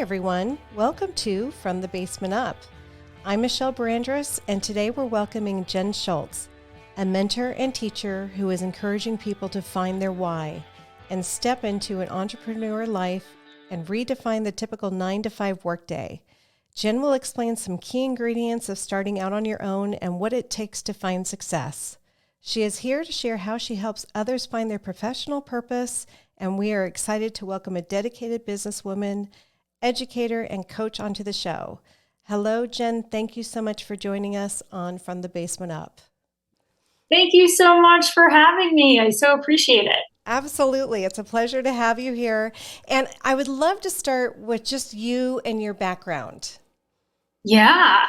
everyone. Welcome to From the Basement Up. I'm Michelle Brandriss, and today we're welcoming Jen Shultz, a mentor and teacher who is encouraging people to find their why and step into an entrepreneur life and redefine the typical 9-to-5 workday. Jen will explain some key ingredients of starting out on your own and what it takes to find success. She is here to share how she helps others find their professional purpose, and we are excited to welcome a dedicated businesswoman, educator, and coach onto the show. Hello, Jen. Thank you so much for joining us on From the Basement Up. Thank you so much for having me. I so appreciate it. Absolutely. It's a pleasure to have you here. And I would love to start with just you and your background. Yeah.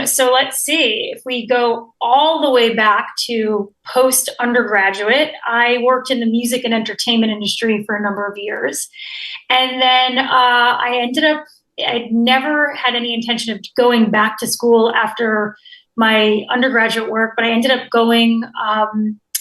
So let's see. If we go all the way back to post-undergraduate, I worked in the music and entertainment industry for a number of years. And then I'd never had any intention of going back to school after my undergraduate work, but I ended up going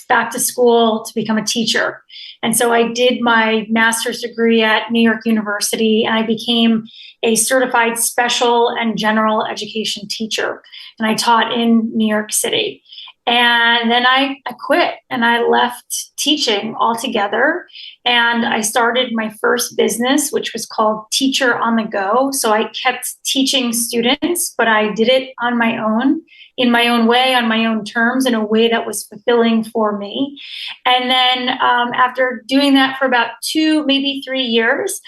back to school to become a teacher. And so I did my master's degree at New York University, and I became a certified special and general education teacher. And I taught in New York City. And then I quit and I left teaching altogether. And I started my first business, which was called Teacher on the Go. So I kept teaching students, but I did it on my own, in my own way, on my own terms, in a way that was fulfilling for me. And then after doing that for about 2, maybe 3 years,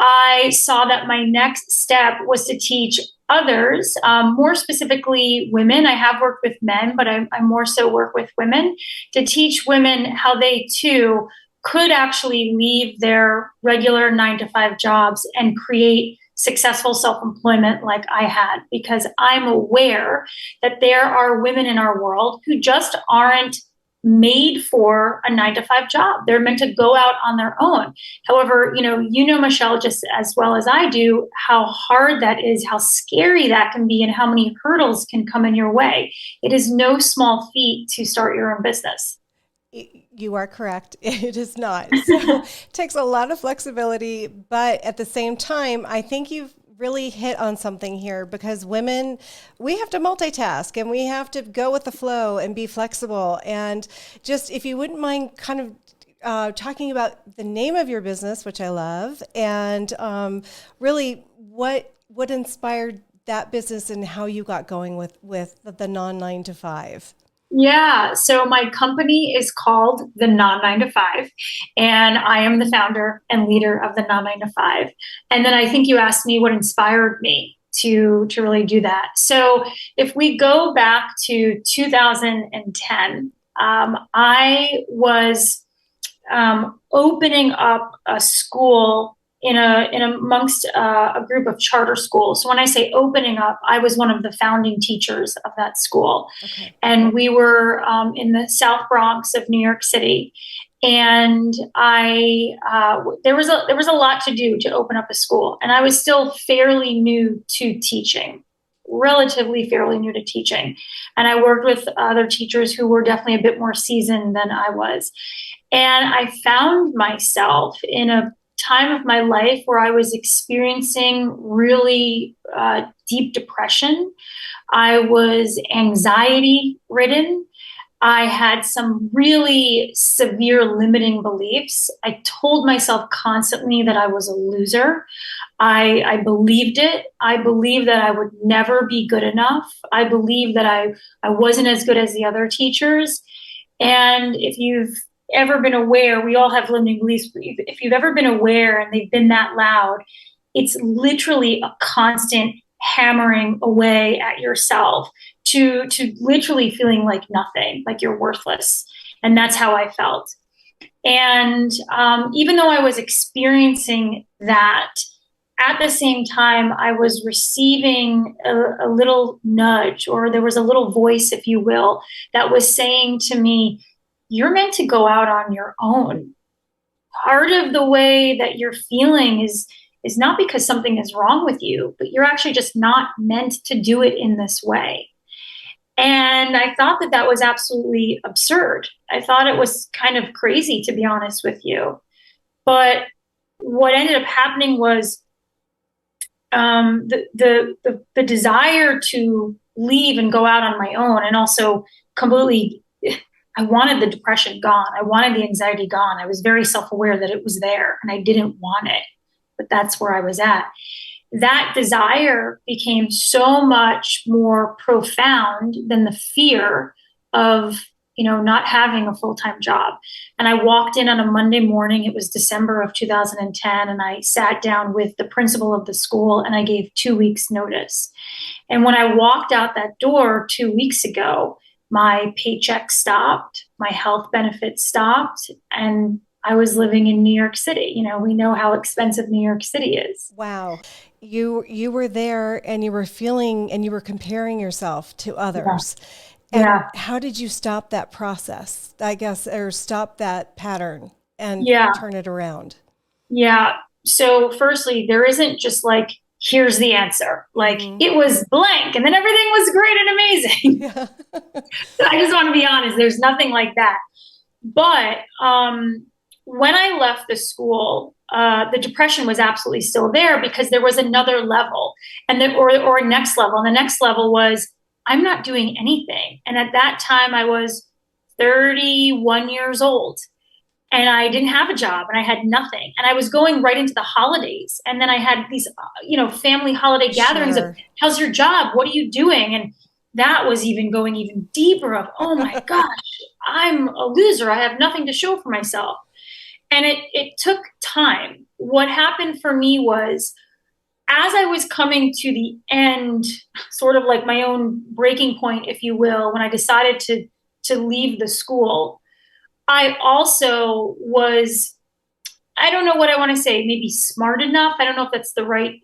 I saw that my next step was to teach others, more specifically women. I have worked with men, but I more so work with women, to teach women how they too could actually leave their regular 9-to-5 jobs and create successful self-employment like I had, because I'm aware that there are women in our world who just aren't made for a 9-to-5 job. They're meant to go out on their own. However, Michelle, just as well as I do, how hard that is, how scary that can be, and how many hurdles can come in your way. It is no small feat to start your own business. You are correct. It is not. So it takes a lot of flexibility, but at the same time, I think you've really hit on something here, because women, we have to multitask and we have to go with the flow and be flexible. And just, if you wouldn't mind kind of talking about the name of your business, which I love, and really what inspired that business and how you got going with the non-9-to-5. Yeah, so my company is called the Non-9-to-5, and I am the founder and leader of the Non-9-to-5. And then I think you asked me what inspired me to really do that. So if we go back to 2010, I was opening up a school in amongst a group of charter schools. So when I say opening up, I was one of the founding teachers of that school. Okay. And we were in the South Bronx of New York City. And there was a lot to do to open up a school. And I was still fairly new to teaching, relatively fairly new to teaching. And I worked with other teachers who were definitely a bit more seasoned than I was. And I found myself in a time of my life where I was experiencing really deep depression. I was anxiety ridden. I had some really severe limiting beliefs. I told myself constantly that I was a loser. I believed it. I believed that I would never be good enough. I believed that I wasn't as good as the other teachers. And if you've ever been aware, we all have limiting beliefs. If you've ever been aware and they've been that loud, it's literally a constant hammering away at yourself to literally feeling like nothing, like you're worthless. And that's how I felt. And even though I was experiencing that, at the same time, I was receiving a little nudge, or there was a little voice, if you will, that was saying to me, you're meant to go out on your own. Part of the way that you're feeling is not because something is wrong with you, but you're actually just not meant to do it in this way. And I thought that was absolutely absurd. I thought it was kind of crazy, to be honest with you. But what ended up happening was the desire to leave and go out on my own, and also completely, I wanted the depression gone. I wanted the anxiety gone. I was very self-aware that it was there and I didn't want it, but that's where I was at. That desire became so much more profound than the fear of, not having a full-time job. And I walked in on a Monday morning. It was December of 2010. And I sat down with the principal of the school and I gave 2 weeks notice. And when I walked out that door 2 weeks ago, my paycheck stopped, my health benefits stopped, and I was living in New York City. We know how expensive New York City is. Wow. You were there and you were feeling and you were comparing yourself to others. Yeah. And Yeah. how did you stop that process, I guess, or stop that pattern and Yeah. turn it around? Yeah. So firstly, there isn't just like, here's the answer. Like it was blank and then everything was great and amazing. Yeah. So I just want to be honest, there's nothing like that. But when I left the school, the depression was absolutely still there because there was another level or next level. And the next level was, I'm not doing anything. And at that time I was 31 years old and I didn't have a job and I had nothing. And I was going right into the holidays. And then I had these, family holiday gatherings of, how's your job? What are you doing? And that was even going even deeper of, oh my gosh, I'm a loser. I have nothing to show for myself. And it took time. What happened for me was, as I was coming to the end, sort of like my own breaking point, if you will, when I decided to leave the school, I also was, I don't know what I want to say, maybe smart enough. I don't know if that's the right,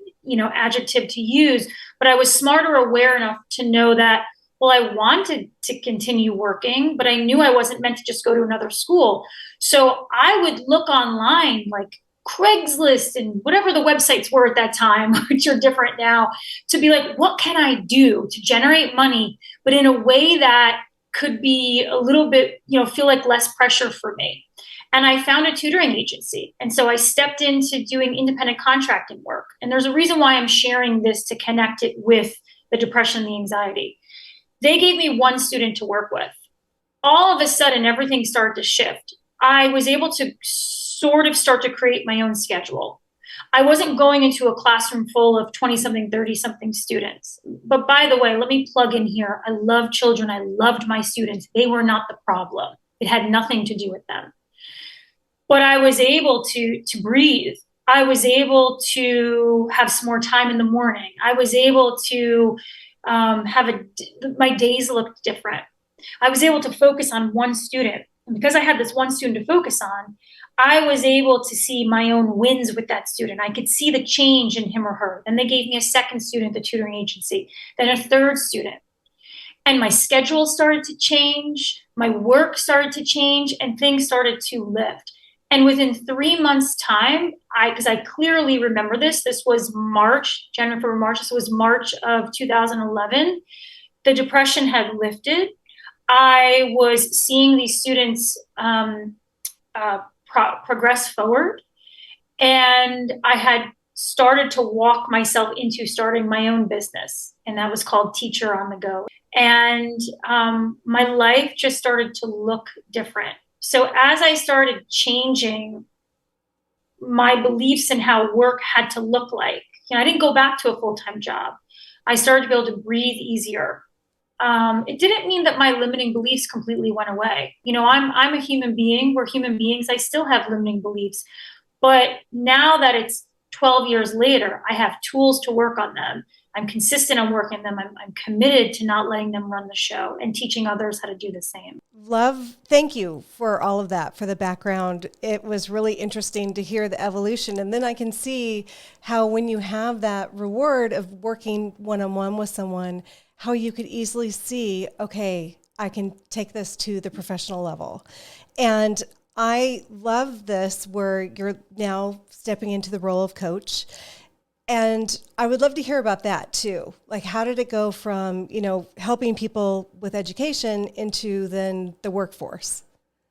adjective to use, but I was smart or aware enough to know that, well, I wanted to continue working, but I knew I wasn't meant to just go to another school. So I would look online, like Craigslist and whatever the websites were at that time, which are different now, to be like, what can I do to generate money, but in a way that could be a little bit, feel like less pressure for me. And I found a tutoring agency. And so I stepped into doing independent contracting work. And there's a reason why I'm sharing this, to connect it with the depression and the anxiety. They gave me one student to work with. All of a sudden, everything started to shift. I was able to sort of start to create my own schedule. I wasn't going into a classroom full of 20-something, 30-something students. But by the way, let me plug in here. I love children. I loved my students. They were not the problem. It had nothing to do with them. But I was able to breathe. I was able to have some more time in the morning. I was able to my days looked different. I was able to focus on one student. And because I had this one student to focus on, I was able to see my own wins with that student. I could see the change in him or her. Then they gave me a second student, the tutoring agency, then a third student. And my schedule started to change, my work started to change, and things started to lift. And within 3 months' time, because I clearly remember this was March, January, February, March. This was March of 2011. The depression had lifted. I was seeing these students progress forward. And I had started to walk myself into starting my own business. And that was called Teacher on the Go. And my life just started to look different. So as I started changing my beliefs in how work had to look like, I didn't go back to a full-time job. I started to be able to breathe easier. It didn't mean that my limiting beliefs completely went away. I'm a human being. We're human beings. I still have limiting beliefs. But now that it's 12 years later, I have tools to work on them. I'm consistent on working them. I'm committed to not letting them run the show and teaching others how to do the same. Thank you for all of that, for the background. It was really interesting to hear the evolution. And then I can see how when you have that reward of working one-on-one with someone, how you could easily see, okay, I can take this to the professional level. And I love this where you're now stepping into the role of coach. And I would love to hear about that too. Like, how did it go from, helping people with education into then the workforce?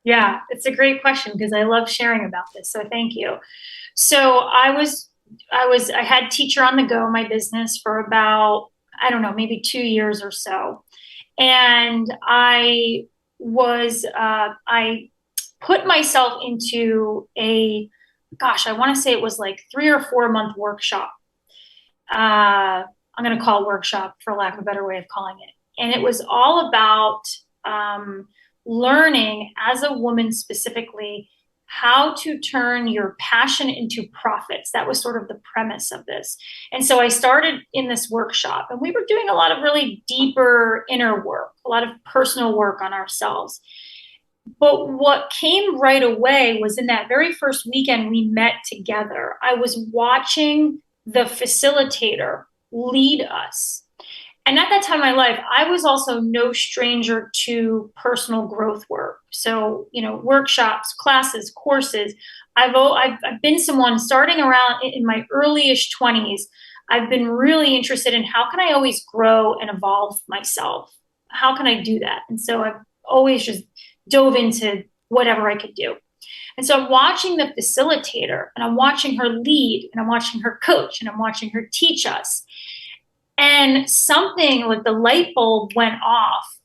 Yeah, it's a great question because I love sharing about this. So thank you. So I was I had Teacher on the Go, my business, for about, I don't know, maybe 2 years or so. And I put myself into I want to say it was like 3 or 4 month workshop. I'm going to call it workshop for lack of a better way of calling it. And it was all about learning as a woman specifically how to turn your passion into profits. That was sort of the premise of this. And so I started in this workshop, and we were doing a lot of really deeper inner work, a lot of personal work on ourselves. But what came right away was in that very first weekend we met together, I was watching the facilitator lead us. And at that time in my life, I was also no stranger to personal growth work. So, workshops, classes, courses. I've been someone starting around in my early-ish 20s. I've been really interested in how can I always grow and evolve myself? How can I do that? And so I've always just dove into whatever I could do. And so I'm watching the facilitator, and I'm watching her lead, and I'm watching her coach, and I'm watching her teach us. And something like the light bulb went off.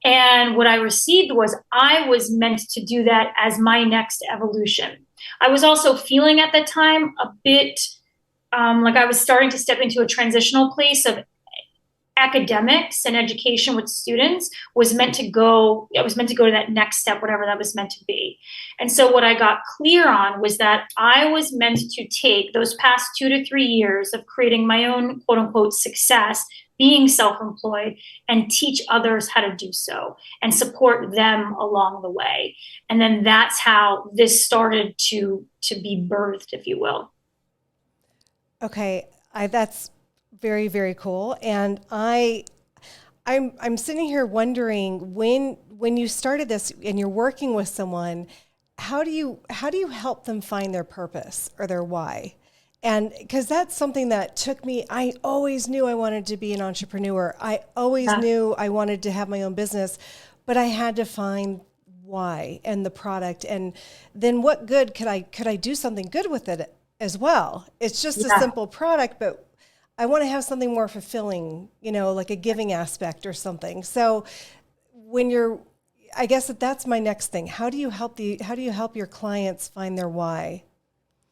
And what I received was I was meant to do that as my next evolution. I was also feeling at the time a bit like I was starting to step into a transitional place of academics and education with students. I was meant to go to that next step, whatever that was meant to be. And so what I got clear on was that I was meant to take those past 2 to 3 years of creating my own quote unquote success, being self-employed, and teach others how to do so and support them along the way. And then that's how this started to be birthed, if you will. Okay, that's very, very cool. And I'm sitting here wondering when you started this and you're working with someone, how do you help them find their purpose or their why? And because that's something that took me, I always knew I wanted to be an entrepreneur. I always knew I wanted to have my own business, but I had to find why and the product. And then what good could I do something good with it as well? It's just a simple product, but I want to have something more fulfilling, like a giving aspect or something. So I guess that's my next thing. How do you help your clients find their why?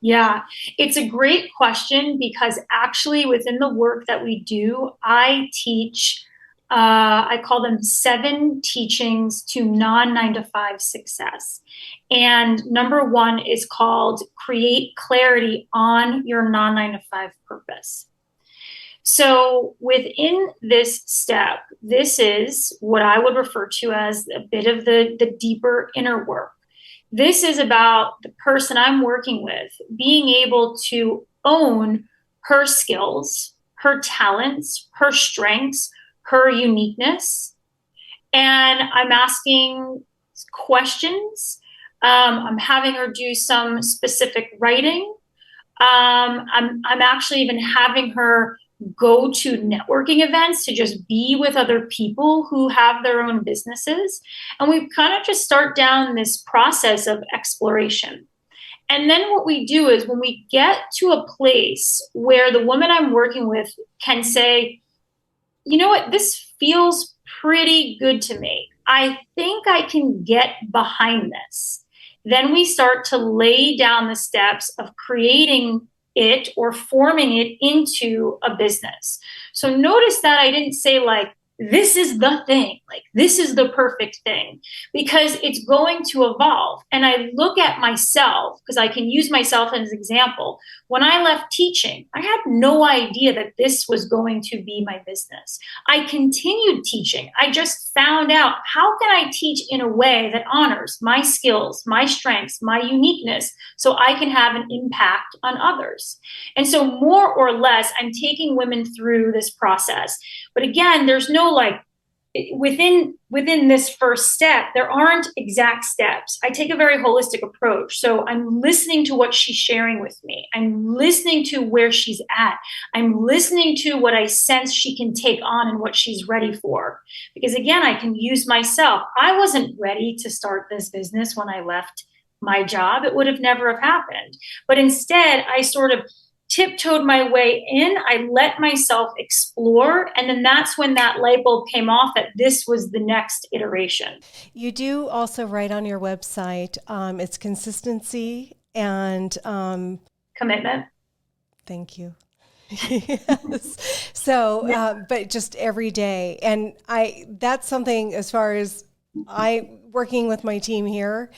Yeah, it's a great question because actually within the work that we do, I teach, I call them 7 teachings to non-9-to-5 success. And number 1 is called create clarity on your non-9-to-5 purpose. So within this step, this is what I would refer to as a bit of the deeper inner work. This is about the person I'm working with being able to own her skills, her talents, her strengths, her uniqueness. And I'm asking questions. I'm having her do some specific writing. I'm actually even having her go to networking events to just be with other people who have their own businesses. And we kind of just start down this process of exploration. And then what we do is when we get to a place where the woman I'm working with can say, you know what, this feels pretty good to me. I think I can get behind this. Then we start to lay down the steps of creating it or forming it into a business. So notice that I didn't say like, this is the thing, like this is the perfect thing, because it's going to evolve. And I look at myself, because I can use myself as an example. When I left teaching, I had no idea that this was going to be my business. I continued teaching. I just found out, how can I teach in a way that honors my skills, my strengths, my uniqueness, so I can have an impact on others. And so more or less, I'm taking women through this process. But again, there's no like, within this first step, there aren't exact steps. I take a very holistic approach. So I'm listening to what she's sharing with me. I'm listening to where she's at. I'm listening to what I sense she can take on and what she's ready for. Because again, I can use myself. I wasn't ready to start this business when I left my job. It would have never have happened. But instead, I sort of tiptoed my way in. I let myself explore. And then that's when that light bulb came off that this was the next iteration. You do also write on your website, it's consistency and Commitment. thank you. Yes. So, but just every day. And that's something as far as working with my team here,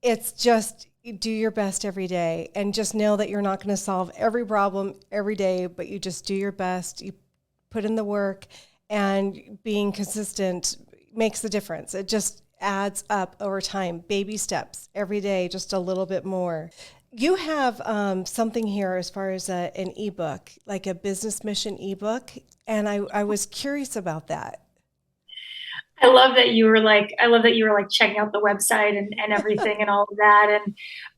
it's just do your best every day and just know that you're not going to solve every problem every day, but you just do your best. You put in the work, and being consistent makes the difference. It just adds up over time, baby steps every day, just a little bit more. You have something here as far as an ebook, like a business mission ebook, and I was curious about that. I love that you were like checking out the website and everything and all of that.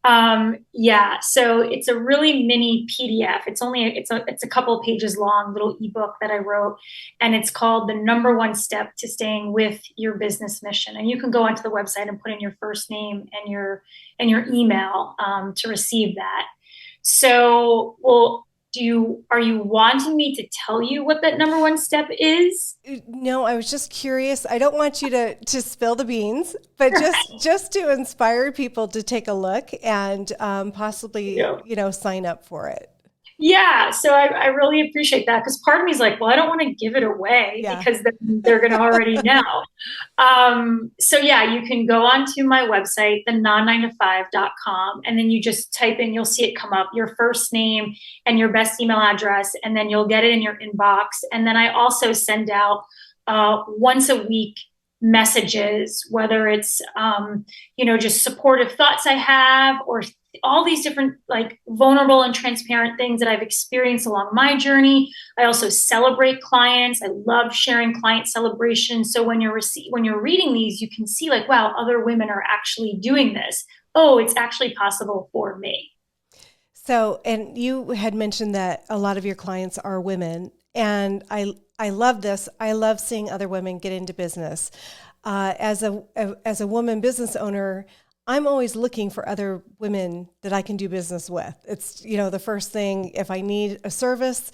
And yeah, so it's a really mini PDF. It's a couple of pages long, little ebook that I wrote, and it's called The Number One Step to Staying with Your Business Mission. And you can go onto the website and put in your first name and your email to receive that. So, well, are you wanting me to tell you what that number one step is? No, I was just curious. I don't want you to spill the beans, but just to inspire people to take a look and possibly, sign up for it. Yeah, so I really appreciate that because part of me is like, well, I don't want to give it away because then they're going to already know. So yeah, you can go onto my website, thenon9to5.com, and then you just type in, you'll see it come up, your first name and your best email address, and then you'll get it in your inbox. And then I also send out once a week messages, whether it's just supportive thoughts I have or all these different like vulnerable and transparent things that I've experienced along my journey. I also celebrate clients. I love sharing client celebrations. So when you're reading these, you can see like, wow, other women are actually doing this. Oh, it's actually possible for me. So, and you had mentioned that a lot of your clients are women, and I love this. I love seeing other women get into business. As a woman business owner, I'm always looking for other women that I can do business with. It's, the first thing, if I need a service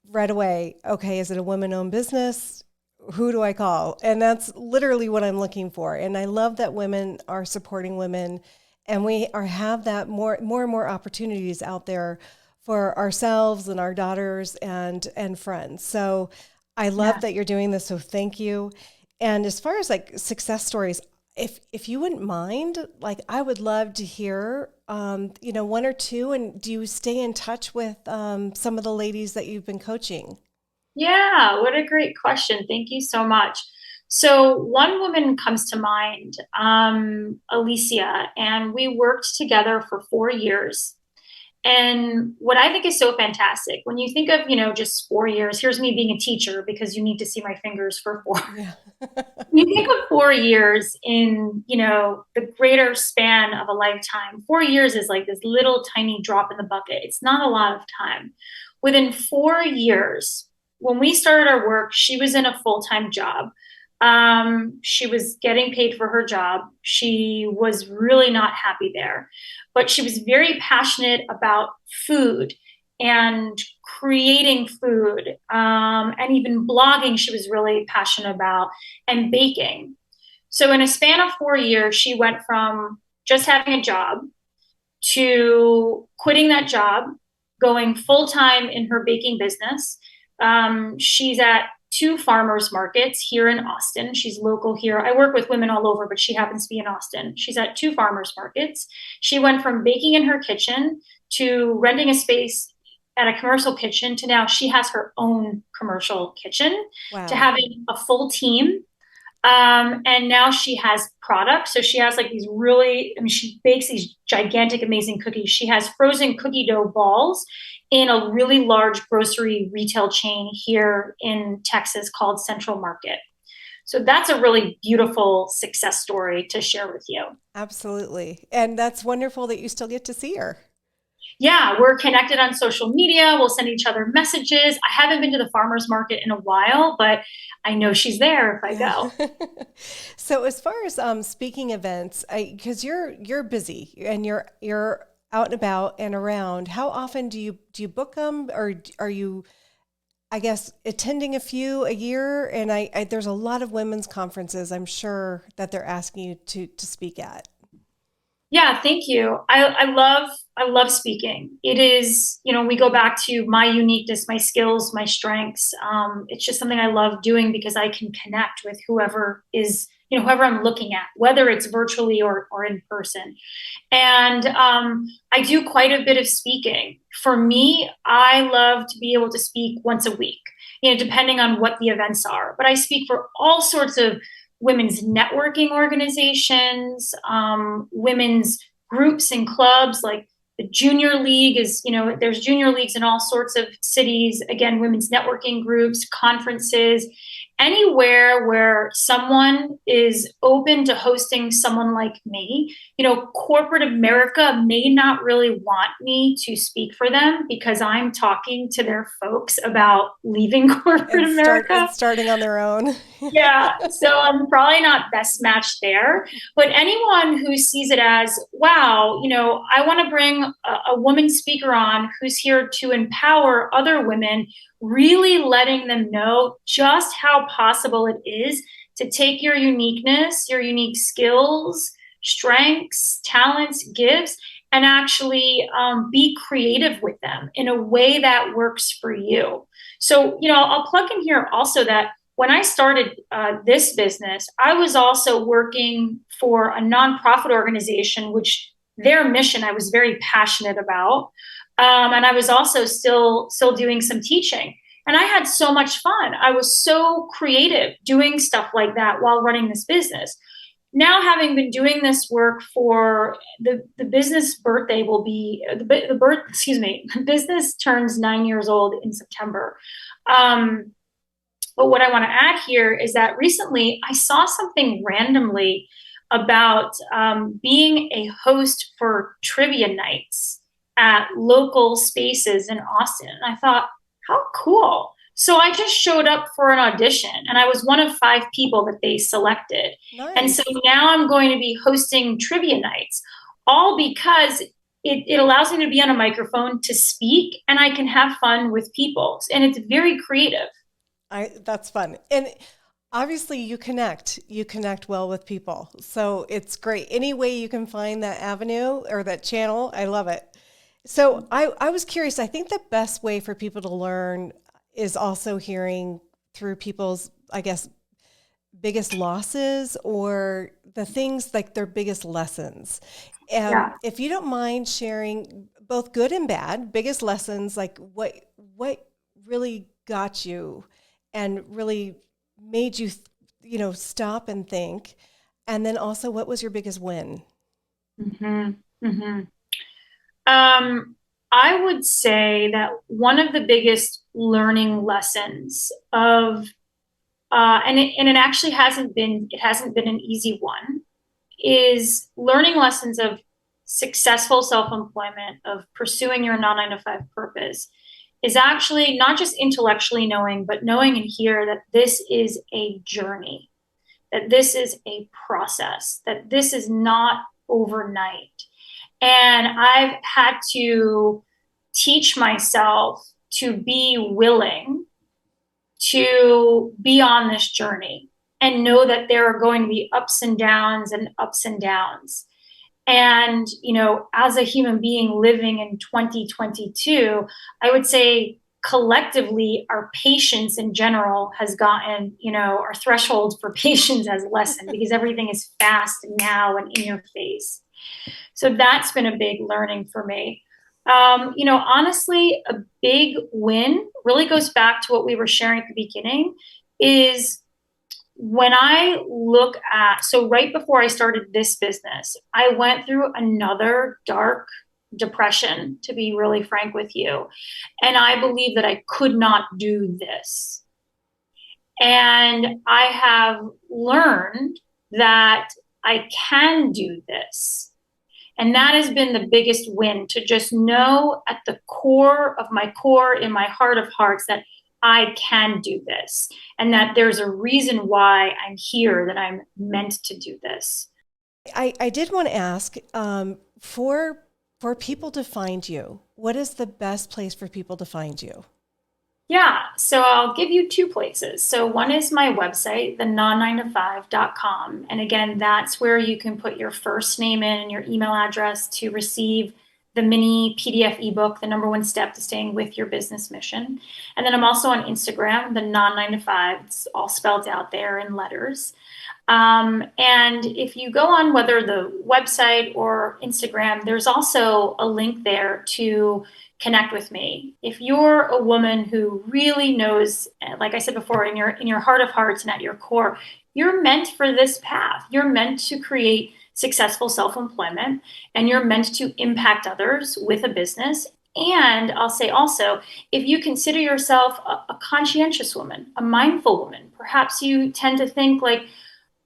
right away, okay, is it a woman-owned business? Who do I call? And that's literally what I'm looking for. And I love that women are supporting women, and we have that more and more opportunities out there for ourselves and our daughters and friends. So I love that you're doing this. So thank you. And as far as like success stories, if you wouldn't mind, like I would love to hear, one or two. And do you stay in touch with some of the ladies that you've been coaching? Yeah, what a great question. Thank you so much. So one woman comes to mind, Alicia, and we worked together for 4 years. And what I think is so fantastic, when you think of, just 4 years, here's me being a teacher because you need to see my fingers for four. Yeah. When you think of 4 years in, the greater span of a lifetime, 4 years is like this little tiny drop in the bucket. It's not a lot of time. Within 4 years, when we started our work, she was in a full-time job. She was getting paid for her job. She was really not happy there, but she was very passionate about food and creating food, and even blogging she was really passionate about, and baking. So in a span of 4 years, she went from just having a job to quitting that job, going full-time in her baking business. She's at two farmers markets here in Austin. She's local here. I work with women all over, but she happens to be in Austin. She's at two farmers markets. She went from baking in her kitchen to renting a space at a commercial kitchen to now she has her own commercial kitchen. Wow. To having a full team. And now she has products. So she has like these she bakes these gigantic, amazing cookies. She has frozen cookie dough balls in a really large grocery retail chain here in Texas called Central Market. So that's a really beautiful success story to share with you. Absolutely. And that's wonderful that you still get to see her. Yeah, we're connected on social media. We'll send each other messages. I haven't been to the farmer's market in a while, but I know she's there if I go. So as far as speaking events, because you're busy and you're out and about and around, how often do you book them, or are you, I guess, attending a few a year? And I there's a lot of women's conferences, I'm sure, that they're asking you to speak at. Yeah, thank you. I love speaking. It is, we go back to my uniqueness, my skills, my strengths. It's just something I love doing because I can connect with whoever is, whoever I'm looking at, whether it's virtually or in person. And I do quite a bit of speaking. For me, I love to be able to speak once a week, depending on what the events are. But I speak for all sorts of women's networking organizations, women's groups and clubs, like the junior league is, there's junior leagues in all sorts of cities. Again, women's networking groups, conferences, anywhere where someone is open to hosting someone like me. Corporate America may not really want me to speak for them because I'm talking to their folks about leaving corporate And America. starting on their own. Yeah, so I'm probably not best matched there. But anyone who sees it as, wow, I want to bring a woman speaker on who's here to empower other women, really letting them know just how possible it is to take your uniqueness, your unique skills, strengths, talents, gifts, and actually be creative with them in a way that works for you. So, I'll plug in here also that when I started this business, I was also working for a nonprofit organization, which their mission I was very passionate about, and I was also still doing some teaching. And I had so much fun. I was so creative doing stuff like that while running this business. Now, having been doing this work for the business birthday will be the birth, excuse me, the business turns 9 years old in September. But what I want to add here is that recently I saw something randomly about being a host for trivia nights at local spaces in Austin. And I thought, how cool. So I just showed up for an audition and I was one of 5 people that they selected. Nice. And so now I'm going to be hosting trivia nights, all because it allows me to be on a microphone to speak and I can have fun with people. And it's very creative. That's fun. And obviously you connect well with people. So it's great. Any way you can find that avenue or that channel, I love it. So I was curious, I think the best way for people to learn is also hearing through people's, I guess, biggest losses or the things like their biggest lessons. Yeah. If you don't mind sharing both good and bad, biggest lessons, like what really got you and really made you, stop and think. And then also, what was your biggest win? Mm-hmm. Mm-hmm. I would say that one of the biggest learning lessons of, and it actually hasn't been an easy one, is learning lessons of successful self-employment, of pursuing your non-9 to 5 purpose, is actually not just intellectually knowing, but knowing in here that this is a journey, that this is a process, that this is not overnight. And I've had to teach myself to be willing to be on this journey and know that there are going to be ups and downs and ups and downs. And, as a human being living in 2022, I would say collectively, our patience in general has gotten, our threshold for patience has lessened because everything is fast now and in your face. So that's been a big learning for me. Honestly, a big win really goes back to what we were sharing at the beginning is when I look at, so right before I started this business, I went through another dark depression, to be really frank with you. And I believe that I could not do this. And I have learned that I can do this. And that has been the biggest win, to just know at the core of my core, in my heart of hearts, that I can do this and that there's a reason why I'm here, that I'm meant to do this. I did want to ask, for for people to find you, what is the best place for people to find you? Yeah, so I'll give you two places. So one is my website, thenon9to5.com. And again, that's where you can put your first name in and your email address to receive the mini PDF ebook, The Number One Step to Staying with Your Business Mission. And then I'm also on Instagram, the non9to5. It's all spelled out there in letters. And if you go on whether the website or Instagram, there's also a link there to connect with me. If you're a woman who really knows, like I said before, in your heart of hearts and at your core, you're meant for this path. You're meant to create successful self-employment, and you're meant to impact others with a business. And I'll say also, if you consider yourself a conscientious woman, a mindful woman, perhaps you tend to think like,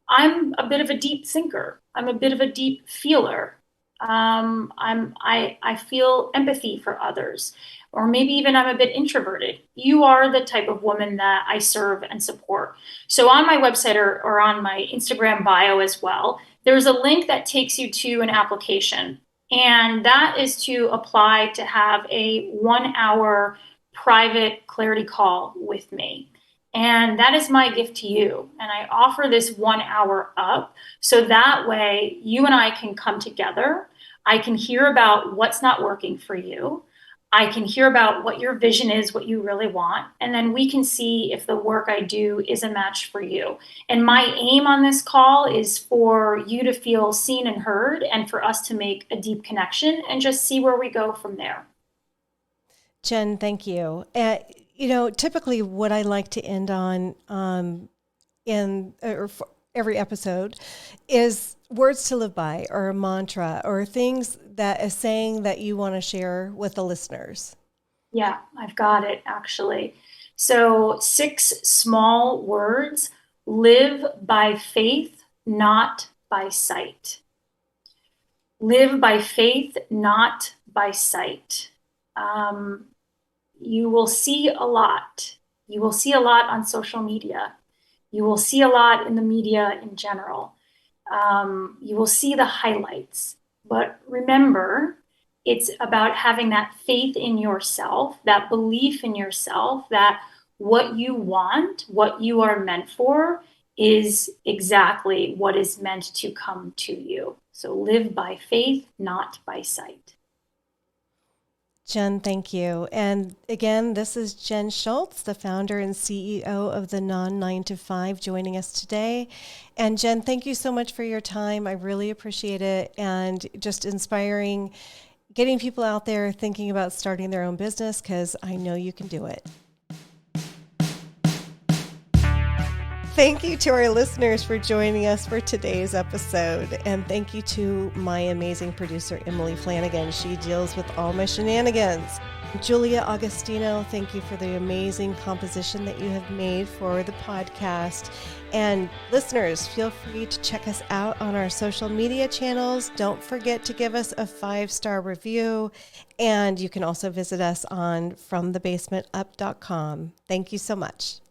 I'm a bit of a deep thinker. I'm a bit of a deep feeler. I feel empathy for others, or maybe even I'm a bit introverted. You are the type of woman that I serve and support. So on my website or on my Instagram bio as well, there's a link that takes you to an application. And that is to apply to have a 1-hour private clarity call with me. And that is my gift to you. And I offer this 1 hour up so that way you and I can come together. I can hear about what's not working for you. I can hear about what your vision is, what you really want. And then we can see if the work I do is a match for you. And my aim on this call is for you to feel seen and heard, and for us to make a deep connection and just see where we go from there. Jen, thank you. Typically what I like to end on for every episode is words to live by, or a mantra, or things that a saying that you want to share with the listeners. Yeah, I've got it actually. So 6 small words: live by faith, not by sight. Live by faith, not by sight. You will see a lot. You will see a lot on social media. You will see a lot in the media in general. You will see the highlights. But remember, it's about having that faith in yourself, that belief in yourself, that what you want, what you are meant for, is exactly what is meant to come to you. So live by faith, not by sight. Jen, thank you. And again, this is Jen Shultz, the founder and CEO of the Non-9to5, joining us today. And Jen, thank you so much for your time. I really appreciate it. And just inspiring, getting people out there thinking about starting their own business, because I know you can do it. Thank you to our listeners for joining us for today's episode. And thank you to my amazing producer, Emily Flanagan. She deals with all my shenanigans. Julia Augustino, thank you for the amazing composition that you have made for the podcast. And listeners, feel free to check us out on our social media channels. Don't forget to give us a 5-star review. And you can also visit us on fromthebasementup.com. Thank you so much.